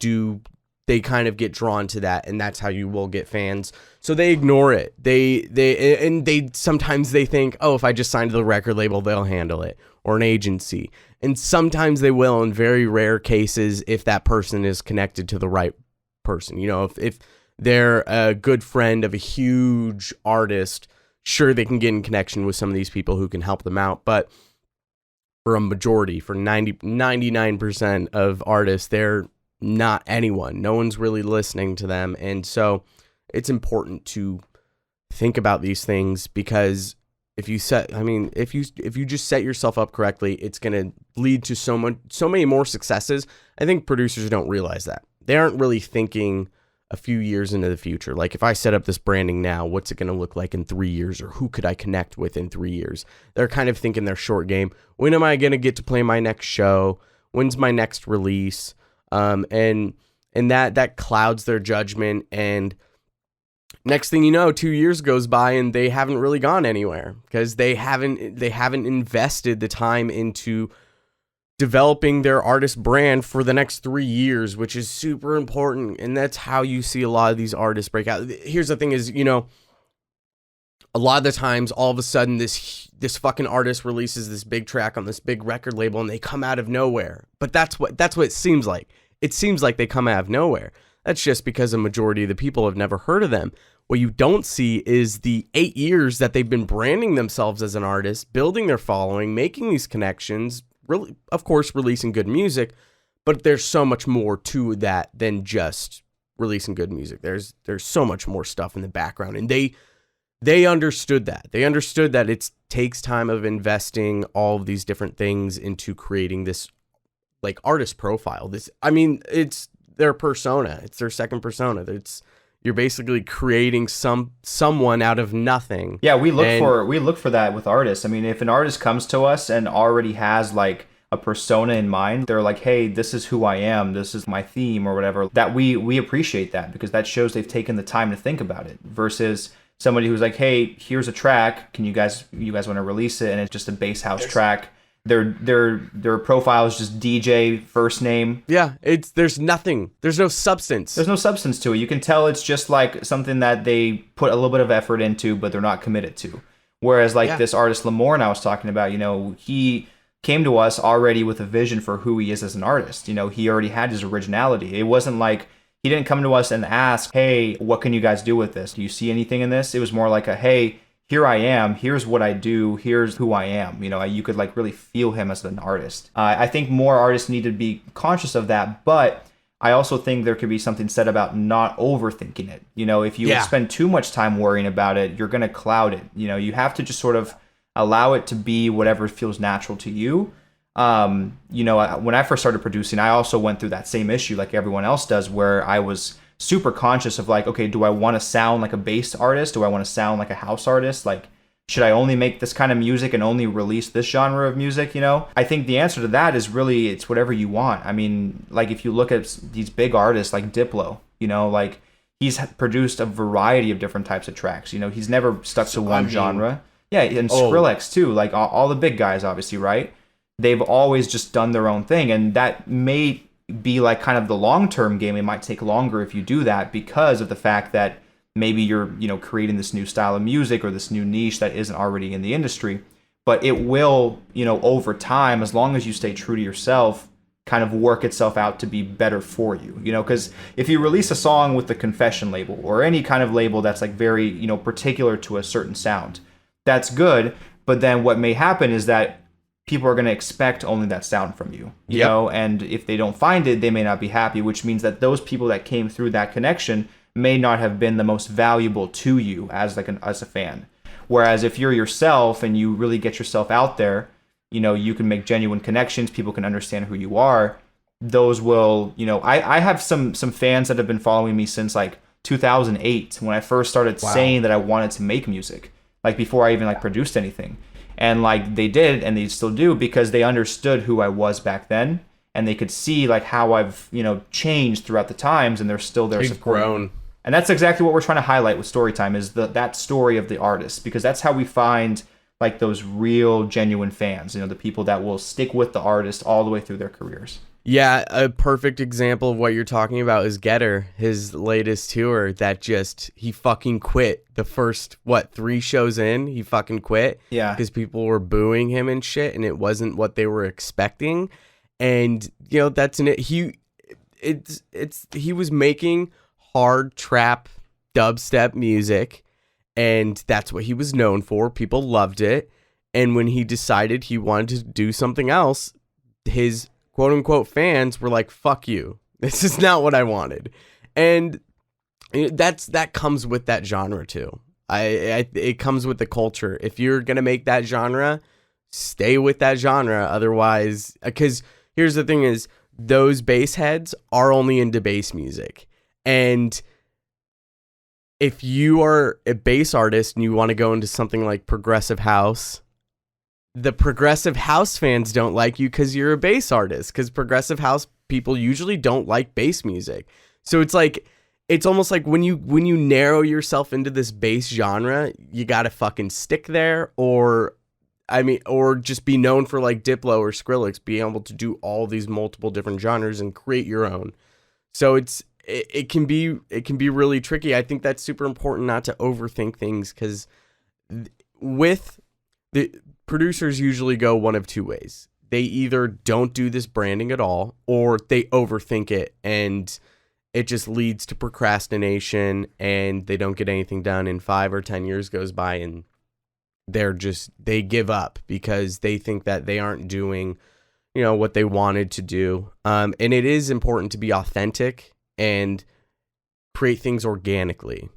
they kind of get drawn to that, and that's how you will get fans. So they ignore it. They sometimes they think, oh, if I just sign to the record label, they'll handle it, or an agency. And sometimes they will, in very rare cases, if that person is connected to the right person. You know, if they're a good friend of a huge artist, sure, they can get in connection with some of these people who can help them out. But for a majority, for 99% of artists, they're not anyone. No one's really listening to them. And so it's important to think about these things, because if you just set yourself up correctly, it's going to lead to so many more successes. I think producers don't realize that. They aren't really thinking a few years into the future. Like, if I set up this branding now, what's it going to look like in 3 years, or who could I connect with in 3 years? They're kind of thinking their short game. When am I going to get to play my next show? When's my next release? And that clouds their judgment. And next thing you know, 2 years goes by and they haven't really gone anywhere, because they haven't invested the time into developing their artist brand for the next 3 years, which is super important. And that's how you see a lot of these artists break out. Here's the thing is, you know, a lot of the times, all of a sudden, this fucking artist releases this big track on this big record label, and they come out of nowhere. But that's what it seems like. It seems like they come out of nowhere. That's just because a majority of the people have never heard of them. What you don't see is the 8 years that they've been branding themselves as an artist, building their following, making these connections, really, of course, releasing good music. But there's so much more to that than just releasing good music. There's so much more stuff in the background, and they understood that. They understood that it takes time of investing all of these different things into creating this, like, artist profile. It's their persona. It's their second persona. You're basically creating someone out of nothing. Yeah, we look for that with artists. I mean, if an artist comes to us and already has like a persona in mind, they're like, hey, this is who I am, this is my theme or whatever, that we appreciate that, because that shows they've taken the time to think about it, versus somebody who's like, hey, here's a track, can you guys want to release it, and it's just a bass house track. Their profile is just DJ first name. Yeah, there's nothing. There's no substance. There's no substance to it. You can tell it's just like something that they put a little bit of effort into, but they're not committed to. Whereas this artist Lamorne I was talking about, you know, he came to us already with a vision for who he is as an artist. You know, he already had his originality. It wasn't like he didn't come to us and ask, hey, what can you guys do with this? Do you see anything in this? It was more like hey, here I am, here's what I do, here's who I am. You know, you could like really feel him as an artist. I think more artists need to be conscious of that, but I also think there could be something said about not overthinking it. You know, if you spend too much time worrying about it, you're going to cloud it. You know, you have to just sort of allow it to be whatever feels natural to you. You know, when I first started producing, I also went through that same issue like everyone else does, where I was super conscious of like, okay, do I want to sound like a bass artist? Do I want to sound like a house artist? Like, should I only make this kind of music and only release this genre of music? You know, I think the answer to that is really, it's whatever you want. I mean, like if you look at these big artists like Diplo, you know, like he's produced a variety of different types of tracks. You know, he's never stuck to one genre. Yeah, and Skrillex too, like all the big guys, obviously, right? They've always just done their own thing, and that may be like kind of the long-term game. It might take longer if you do that, because of the fact that maybe you're, you know, creating this new style of music or this new niche that isn't already in the industry. But it will, you know, over time, as long as you stay true to yourself, kind of work itself out to be better for you, you know, because if you release a song with the Confession label or any kind of label that's like very, you know, particular to a certain sound, that's good. But then what may happen is that people are going to expect only that sound from you, you know, and if they don't find it, they may not be happy, which means that those people that came through that connection may not have been the most valuable to you as as a fan. Whereas if you're yourself and you really get yourself out there, you can make genuine connections. People can understand who you are. Those will, I have some fans that have been following me since like 2008 when I first started saying that I wanted to make music, like before I even like produced anything. And like they did, and they still do, because they understood who I was back then, and they could see like how I've, changed throughout the times, and they're still there supporting. Grown. And that's exactly what we're trying to highlight with Storytime, is that story of the artist, because that's how we find like those real genuine fans, the people that will stick with the artist all the way through their careers. Yeah, a perfect example of what you're talking about is Getter, his latest tour that he fucking quit the first, 3 shows in, he fucking quit. Yeah. Because people were booing him and shit, and it wasn't what they were expecting. And, that's he was making hard trap dubstep music, and that's what he was known for. People loved it. And when he decided he wanted to do something else, his quote unquote fans were like, fuck you. This is not what I wanted. And that comes with that genre too. It comes with the culture. If you're going to make that genre, stay with that genre. Otherwise, because here's the thing is, those bass heads are only into bass music. And if you are a bass artist and you want to go into something like progressive house, the progressive house fans don't like you because you're a bass artist, because progressive house people usually don't like bass music. So it's almost like when you narrow yourself into this bass genre, you got to fucking stick there, or just be known for like Diplo or Skrillex, being able to do all these multiple different genres and create your own. So it can be really tricky. I think that's super important not to overthink things, because with the producers usually go one of two ways. They either don't do this branding at all, or they overthink it, and it just leads to procrastination, and they don't get anything done, and 5 or 10 years goes by, and they give up because they think that they aren't doing, what they wanted to do. And it is important to be authentic and create things organically.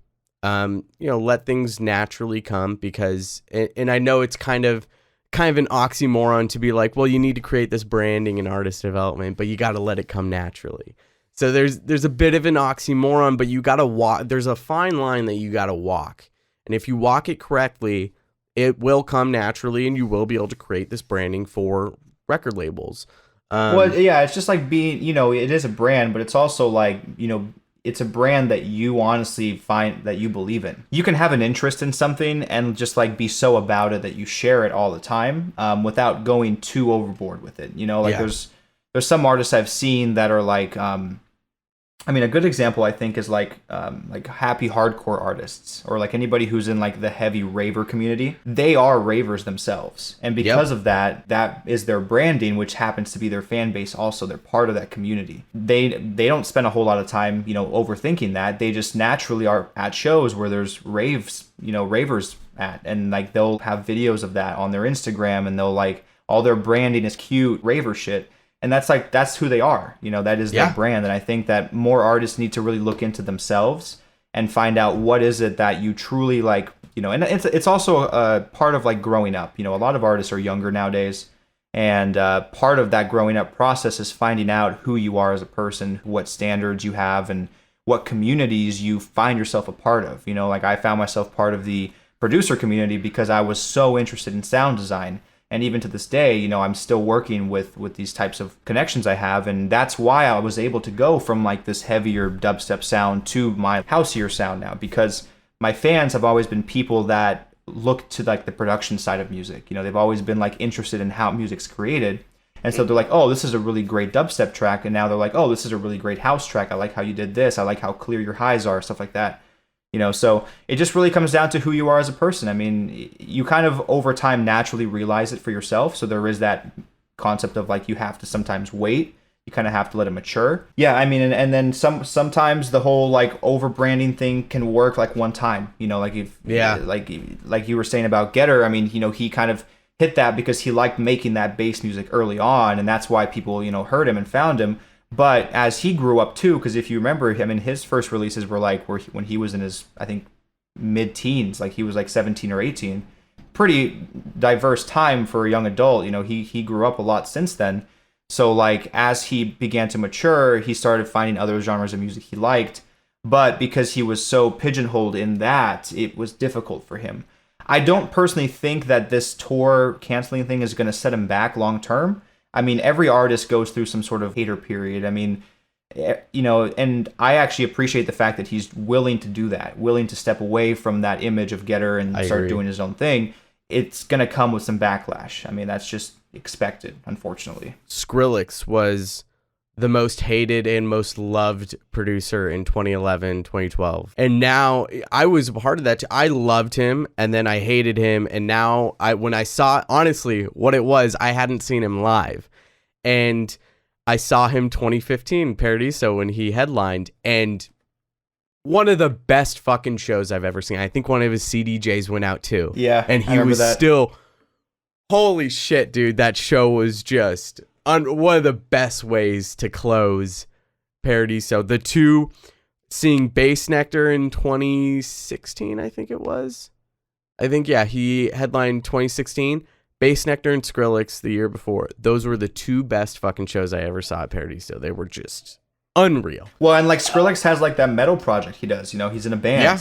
Let things naturally come, because, and I know it's kind of an oxymoron to be like, well, you need to create this branding and artist development, but you got to let it come naturally. So there's a bit of an oxymoron, but you got to walk. There's a fine line that you got to walk. And if you walk it correctly, it will come naturally, and you will be able to create this branding for record labels. Well, yeah, it's just like being, it is a brand, but it's also like, it's a brand that you honestly find that you believe in. You can have an interest in something and just like be so about it that you share it all the time, without going too overboard with it. There's some artists I've seen that are like, a good example I think is like happy hardcore artists, or like anybody who's in like the heavy raver community. They are ravers themselves, and because of that is their branding, which happens to be their fan base. Also, they're part of that community. They don't spend a whole lot of time overthinking that. They just naturally are at shows where there's ravers at, and like they'll have videos of that on their Instagram, and they'll like all their branding is cute raver shit. And that's who they are. That is their brand. And I think that more artists need to really look into themselves and find out what is it that you truly like, and it's also a part of like growing up. A lot of artists are younger nowadays, and part of that growing up process is finding out who you are as a person, what standards you have, and what communities you find yourself a part of. Like I found myself part of the producer community because I was so interested in sound design. And even to this day, I'm still working with these types of connections I have. And that's why I was able to go from like this heavier dubstep sound to my houseier sound now, because my fans have always been people that look to like the production side of music. They've always been like interested in how music's created. And so they're like, oh, this is a really great dubstep track. And now they're like, oh, this is a really great house track. I like how you did this. I like how clear your highs are, stuff like that. So it just really comes down to who you are as a person. I mean, you kind of over time naturally realize it for yourself. So there is that concept of like, you have to sometimes wait. You kind of have to let it mature. Yeah, I mean, and then sometimes the whole like over branding thing can work like one time. Like if like you were saying about Getter. I mean, he kind of hit that because he liked making that bass music early on, and that's why people heard him and found him. But as he grew up too, because if you remember, I mean, his first releases were like when he was in his, I think, mid-teens, like he was like 17 or 18. Pretty diverse time for a young adult. You know, he grew up a lot since then. So like as he began to mature, he started finding other genres of music he liked. But because he was so pigeonholed in that, it was difficult for him. I don't personally think that this tour canceling thing is going to set him back long term. I mean, every artist goes through some sort of hater period. I mean, you know, and I actually appreciate the fact that he's willing to do that, willing to step away from that image of Getter and start doing his own thing. It's going to come with some backlash. I mean, that's just expected, unfortunately. Skrillex was the most hated and most loved producer in 2011, 2012. And now I was a part of that. I loved him and then I hated him. And now when I saw, honestly, what it was, I hadn't seen him live. And I saw him 2015 Paradiso when he headlined, and one of the best fucking shows I've ever seen. I think one of his CDJs went out too. Yeah. And he was still, holy shit, dude. That show was just one of the best ways to close Paradiso. The two, seeing Bass Nectar in 2016, I think it was. Yeah, he headlined 2016. Bass Nectar and Skrillex the year before. Those were the two best fucking shows I ever saw at Paradiso. They were just unreal. Well, and like Skrillex has like that metal project he does, you know, he's in a band. Yeah.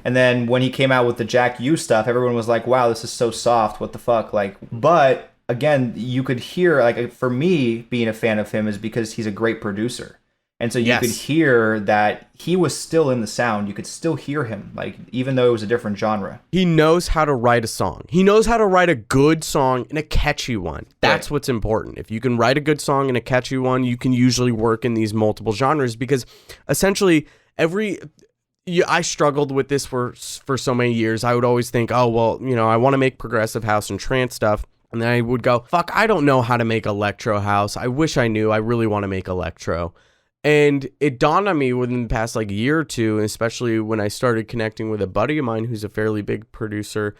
And then when he came out with the Jack U stuff, everyone was like, wow, this is so soft. What the fuck? Like, but again, you could hear, like, for me, being a fan of him is because he's a great producer. And so you could hear that he was still in the sound. You could still hear him, like, even though it was a different genre. He knows how to write a song. He knows how to write a good song and a catchy one. That's what's important. If you can write a good song and a catchy one, you can usually work in these multiple genres, because essentially I struggled with this for so many years. I would always think, oh, well, you know, I want to make progressive house and trance stuff. And then I would go, fuck, I don't know how to make electro house. I wish I knew. I really want to make electro. And it dawned on me within the past like year or two, especially when I started connecting with a buddy of mine who's a fairly big producer.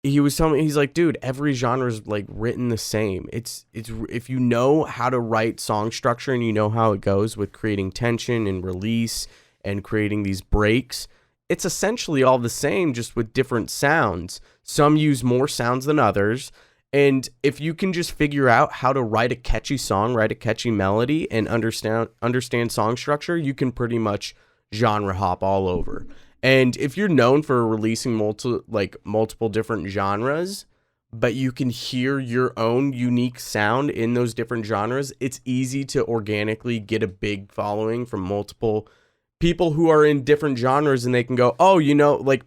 He was telling me, he's like, dude, every genre is like written the same. It's if you know how to write song structure and you know how it goes with creating tension and release and creating these breaks, it's essentially all the same, just with different sounds. Some use more sounds than others. And if you can just figure out how to write a catchy song, write a catchy melody, and understand song structure, you can pretty much genre hop all over. And if you're known for releasing multiple different genres, but you can hear your own unique sound in those different genres, it's easy to organically get a big following from multiple people who are in different genres, and they can go, oh, you know, like,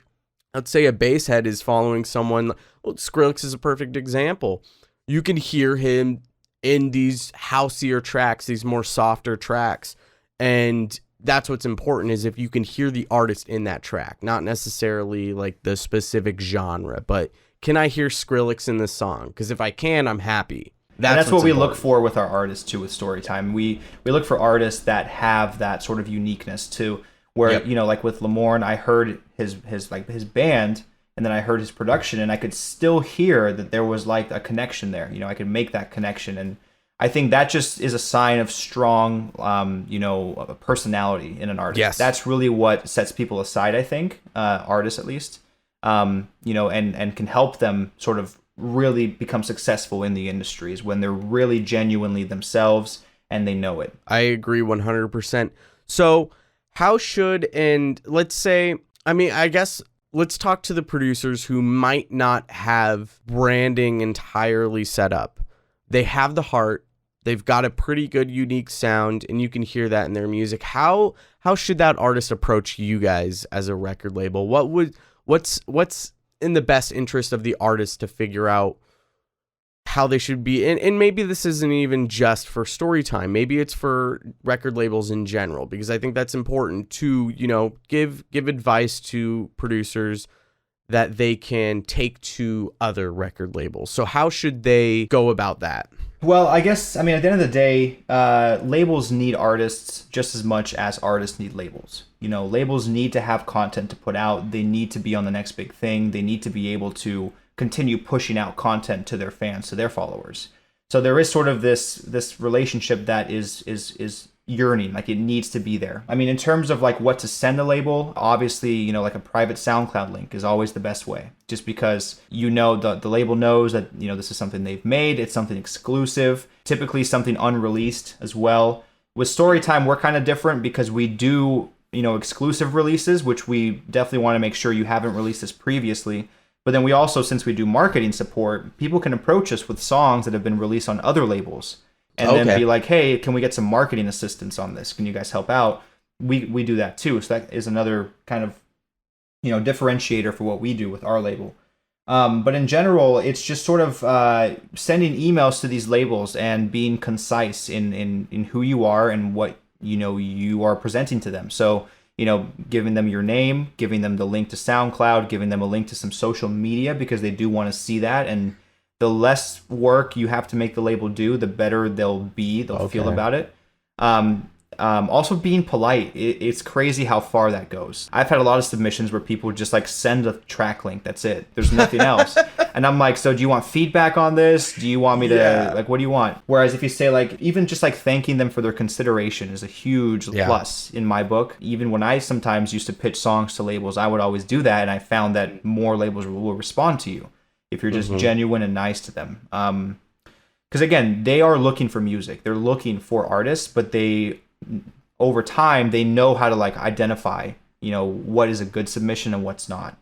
let's say a bass head is following someone. Well, Skrillex is a perfect example. You can hear him in these houseier tracks, these more softer tracks. And that's what's important, is if you can hear the artist in that track, not necessarily like the specific genre, but can I hear Skrillex in this song? Because if I can, I'm happy. That's what we look for with our artists too, with Storytime. We look for artists that have that sort of uniqueness too. Where, you know, like with Lamorne, I heard his band, and then I heard his production, and I could still hear that there was like a connection there. You know, I could make that connection, and I think that just is a sign of strong, a personality in an artist. Yes. That's really what sets people aside, I think, artists at least, and can help them sort of really become successful in the industries when they're really genuinely themselves and they know it. I agree 100%. So how should, and let's say, I guess let's talk to the producers who might not have branding entirely set up. They have the heart, they've got a pretty good unique sound, and you can hear that in their music. How should that artist approach you guys as a record label? What's in the best interest of the artist to figure out how they should be? And maybe this isn't even just for Storytime. Maybe it's for record labels in general, because I think that's important to, you know, give advice to producers that they can take to other record labels. So how should they go about that? Well, I guess, at the end of the day, labels need artists just as much as artists need labels. You know, labels need to have content to put out. They need to be on the next big thing. They need to be able to continue pushing out content to their fans, to their followers. So there is sort of this relationship that is yearning, like it needs to be there. I mean, in terms of like what to send a label, obviously, like a private SoundCloud link is always the best way, just because the label knows that this is something they've made, it's something exclusive, typically something unreleased as well. With StoryTime, we're kind of different because we do exclusive releases, which we definitely want to make sure you haven't released this previously. But then we also, since we do marketing support, people can approach us with songs that have been released on other labels. And then be like, hey, can we get some marketing assistance on this? Can you guys help out? We do that too. So that is another kind of, differentiator for what we do with our label. But in general, it's just sort of sending emails to these labels and being concise in who you are and what, you are presenting to them. So, giving them your name, giving them the link to SoundCloud, giving them a link to some social media because they do want to see that. And the less work you have to make the label do, the better they'll feel about it. Also being polite. It's crazy how far that goes. I've had a lot of submissions where people just like send a track link. That's it. There's nothing else. And I'm like, so do you want feedback on this? Do you want me to like, what do you want? Whereas if you say like, even just like thanking them for their consideration is a huge plus in my book. Even when I sometimes used to pitch songs to labels, I would always do that. And I found that more labels will respond to you if you're just genuine and nice to them. Because again, they are looking for music. They're looking for artists, but over time, they know how to like identify, what is a good submission and what's not.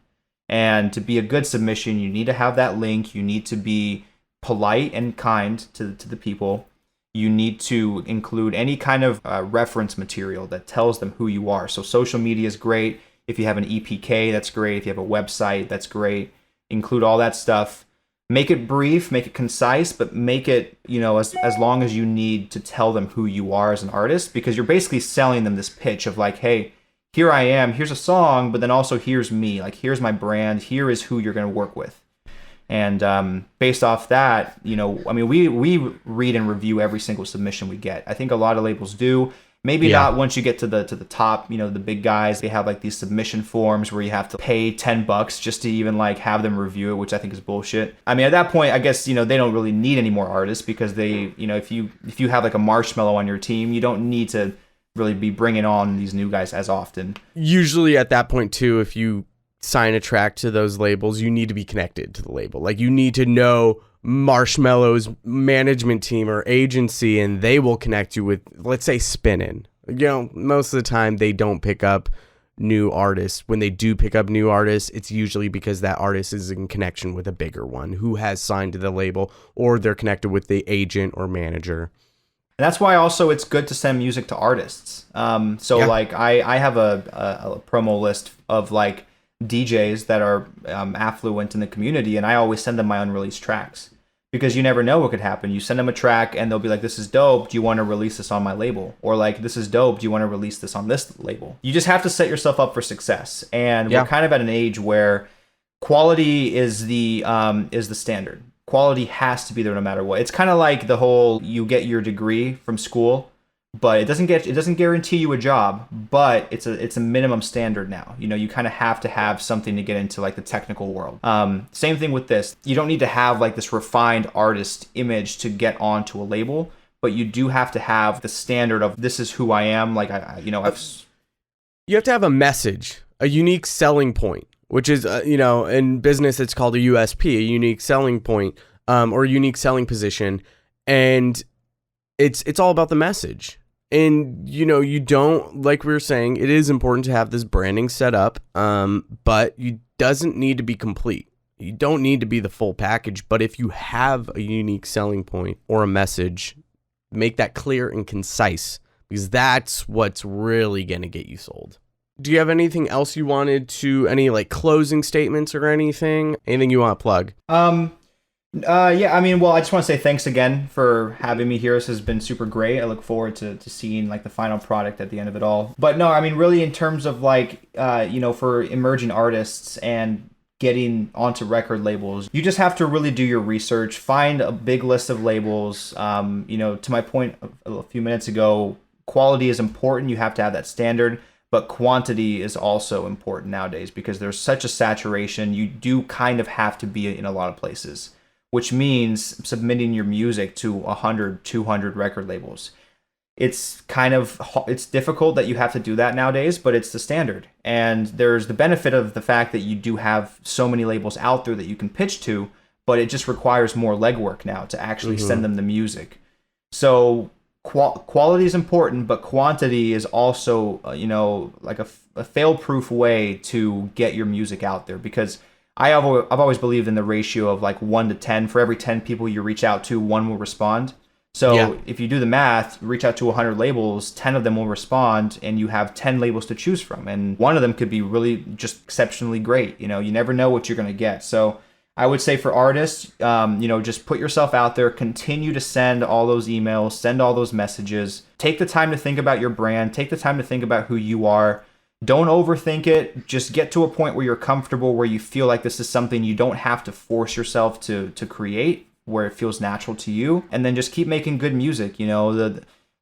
And to be a good submission, you need to have that link. You need to be polite and kind to the people. You need to include any kind of reference material that tells them who you are. So social media is great. If you have an EPK, that's great. If you have a website, that's great. Include all that stuff. Make it brief, make it concise, but make it, as long as you need to tell them who you are as an artist, because you're basically selling them this pitch of like, hey, here I am, here's a song, but then also here's me, like here's my brand, here is who you're going to work with. And based off that, we read and review every single submission we get. I think a lot of labels do. Maybe not once you get to the top, the big guys. They have like these submission forms where you have to pay $10 just to even like have them review it, which I think is bullshit. I mean, at that point, I guess, they don't really need any more artists because they, if you have like a Marshmallow on your team, you don't need to really be bringing on these new guys as often. Usually at that point too, if you sign a track to those labels, you need to be connected to the label. Like you need to know Marshmallow's management team or agency, and they will connect you with, let's say, Spinnin'. Most of the time they don't pick up new artists. When they do pick up new artists, it's usually because that artist is in connection with a bigger one who has signed to the label, or they're connected with the agent or manager. And that's why also it's good to send music to artists. Like I have a promo list of like DJs that are affluent in the community, and I always send them my unreleased tracks because you never know what could happen. You send them a track and they'll be like, this is dope, do you want to release this on my label? Or like, this is dope, do you want to release this on this label? You just have to set yourself up for success. And we're kind of at an age where quality is the standard. Quality has to be there no matter what. It's kind of like the whole, you get your degree from school, but it doesn't guarantee you a job, but it's a minimum standard now. You kind of have to have something to get into like the technical world. Same thing with this. You don't need to have like this refined artist image to get onto a label, but you do have to have the standard of this is who I am. Like you have to have a message, a unique selling point, which is in business it's called a USP, a unique selling point, or unique selling position, and it's all about the message. And, you don't, like we were saying, it is important to have this branding set up, but you doesn't need to be complete. You don't need to be the full package, but if you have a unique selling point or a message, make that clear and concise, because that's what's really going to get you sold. Do you have anything else you wanted any like closing statements or anything you want to plug? I just want to say thanks again for having me here. This has been super great. I look forward to seeing like the final product at the end of it all. But no, really in terms of like, for emerging artists and getting onto record labels, you just have to really do your research, find a big list of labels. To my point a few minutes ago, quality is important. You have to have that standard, but quantity is also important nowadays because there's such a saturation. You do kind of have to be in a lot of places, which means submitting your music to 100, 200 record labels. it's it's difficult that you have to do that nowadays, but it's the standard. And there's the benefit of the fact that you do have so many labels out there that you can pitch to, but it just requires more legwork now to actually send them the music. So quality is important, but quantity is also, like a fail-proof way to get your music out there, because I've always believed in the ratio of like 1 to 10. For every 10 people you reach out to, 1 will respond. So if you do the math, reach out to 100 labels, 10 of them will respond, and you have 10 labels to choose from. And one of them could be really just exceptionally great. You never know what you're going to get. So I would say for artists, just put yourself out there, continue to send all those emails, send all those messages, take the time to think about your brand, take the time to think about who you are. Don't overthink it. Just get to a point where you're comfortable, where you feel like this is something you don't have to force yourself to create, where it feels natural to you, and then just keep making good music. In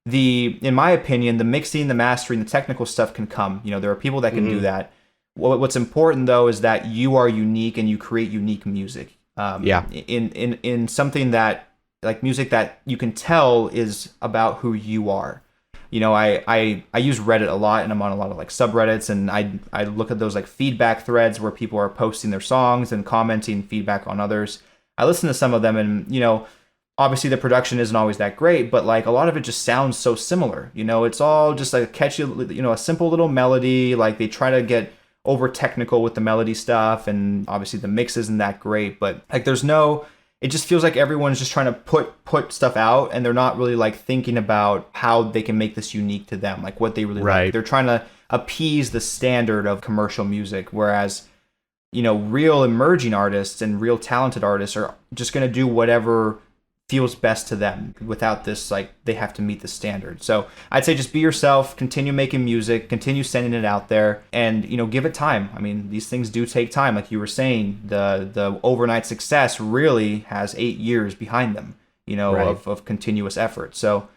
my opinion, the mixing, the mastering, the technical stuff can come. There are people that can do that. What's important though is that you are unique and you create unique music. In something that, like, music that you can tell is about who you are. I use Reddit a lot, and I'm on a lot of like subreddits, and I look at those like feedback threads where people are posting their songs and commenting feedback on others. I listen to some of them, and obviously the production isn't always that great, but like a lot of it just sounds so similar. It's all just like a catchy, a simple little melody. Like they try to get over technical with the melody stuff, and obviously the mix isn't that great, but like it just feels like everyone's just trying to put stuff out, and they're not really like thinking about how they can make this unique to them, like what they really like. They're trying to appease the standard of commercial music, whereas real emerging artists and real talented artists are just going to do whatever feels best to them without this, like, they have to meet the standard. So I'd say just be yourself, continue making music, continue sending it out there, and give it time. I mean, these things do take time. Like you were saying, the overnight success really has 8 years behind them, of continuous effort. So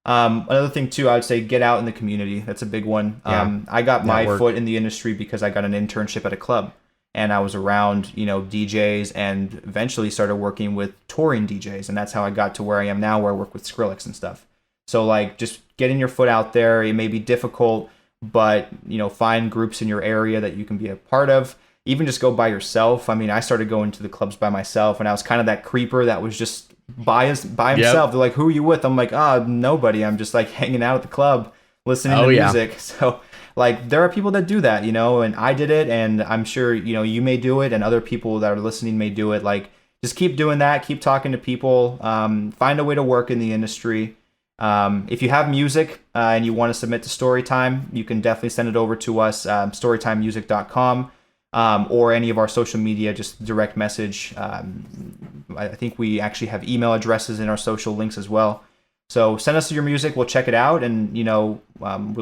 another thing too, I would say get out in the community. That's a big one. I got my foot in the industry because I got an internship at a club. And I was around, DJs, and eventually started working with touring DJs. And that's how I got to where I am now, where I work with Skrillex and stuff. So like just getting your foot out there, it may be difficult, but, find groups in your area that you can be a part of. Even just go by yourself. I mean, I started going to the clubs by myself, and I was kind of that creeper that was just by himself. Yep. They're like, who are you with? I'm like, nobody. I'm just like hanging out at the club, listening to music. So like there are people that do that, and I did it, and I'm sure, you may do it, and other people that are listening may do it. Like just keep doing that, keep talking to people, find a way to work in the industry. If you have music and you want to submit to StoryTime, you can definitely send it over to us, storytimemusic.com, or any of our social media, just direct message. I think we actually have email addresses in our social links as well. So send us your music, we'll check it out, and we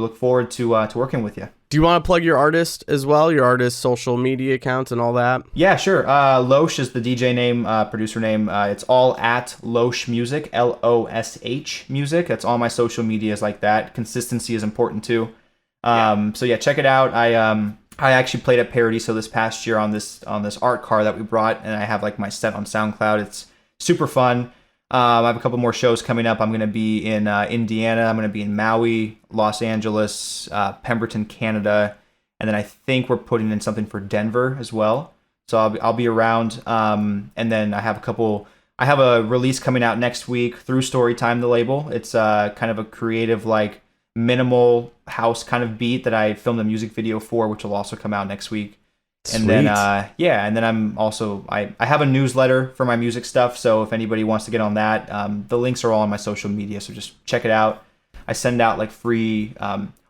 look forward to working with you. Do you want to plug your artist as well, your artist social media accounts and all that? Yeah, sure. LOWSH is the DJ name, producer name. It's all at LOWSH Music, LOSH Music. That's all my social media is like that. Consistency is important too. So yeah, check it out. I actually played at Parody this past year on this art car that we brought, and I have like my set on SoundCloud. It's super fun. I have a couple more shows coming up. I'm going to be in Indiana. I'm going to be in Maui, Los Angeles, Pemberton, Canada, and then I think we're putting in something for Denver as well. So I'll be around. And then I have a release coming out next week through StoryTime, the label. It's kind of a creative, like minimal house kind of beat that I filmed a music video for, which will also come out next week. Sweet. And then and then I'm also I have a newsletter for my music stuff, so if anybody wants to get on that, the links are all on my social media, so just check it out. I send out like free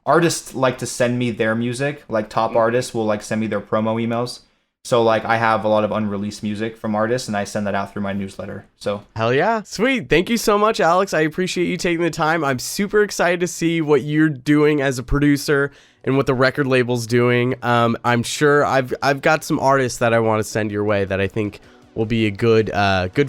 artists like to send me their music, like top artists will like send me their promo emails. So like I have a lot of unreleased music from artists, and I send that out through my newsletter. So hell yeah. Sweet. Thank you so much, Aleks. I appreciate you taking the time. I'm super excited to see what you're doing as a producer and what the record label's doing. I'm sure I've got some artists that I want to send your way that I think will be a good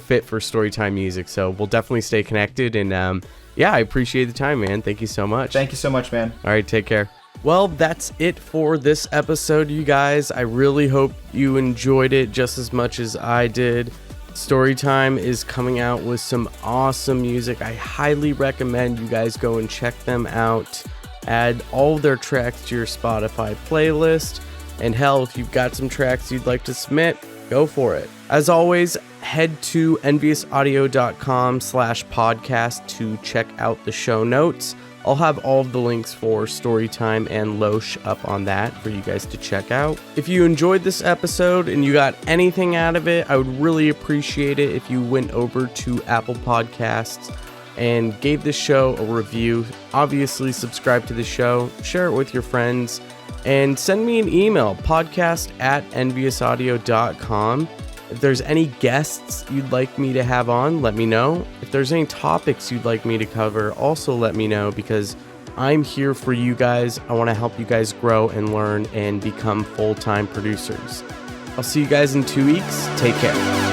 fit for Storytime Music. So we'll definitely stay connected. And I appreciate the time, man. Thank you so much. Thank you so much, man. All right, take care. Well, that's it for this episode, you guys. I really hope you enjoyed it just as much as I did. StoryTime is coming out with some awesome music. I highly recommend you guys go and check them out. Add all their tracks to your Spotify playlist. And hell, if you've got some tracks you'd like to submit, go for it. As always, head to enviousaudio.com/podcast to check out the show notes. I'll have all of the links for StoryTime and LOWSH up on that for you guys to check out. If you enjoyed this episode and you got anything out of it, I would really appreciate it if you went over to Apple Podcasts and gave this show a review. Obviously, subscribe to the show, share it with your friends, and send me an email, podcast@enviousaudio.com. If there's any guests you'd like me to have on, let me know. If there's any topics you'd like me to cover, also let me know, because I'm here for you guys. I want to help you guys grow and learn and become full-time producers. I'll see you guys in 2 weeks. Take care.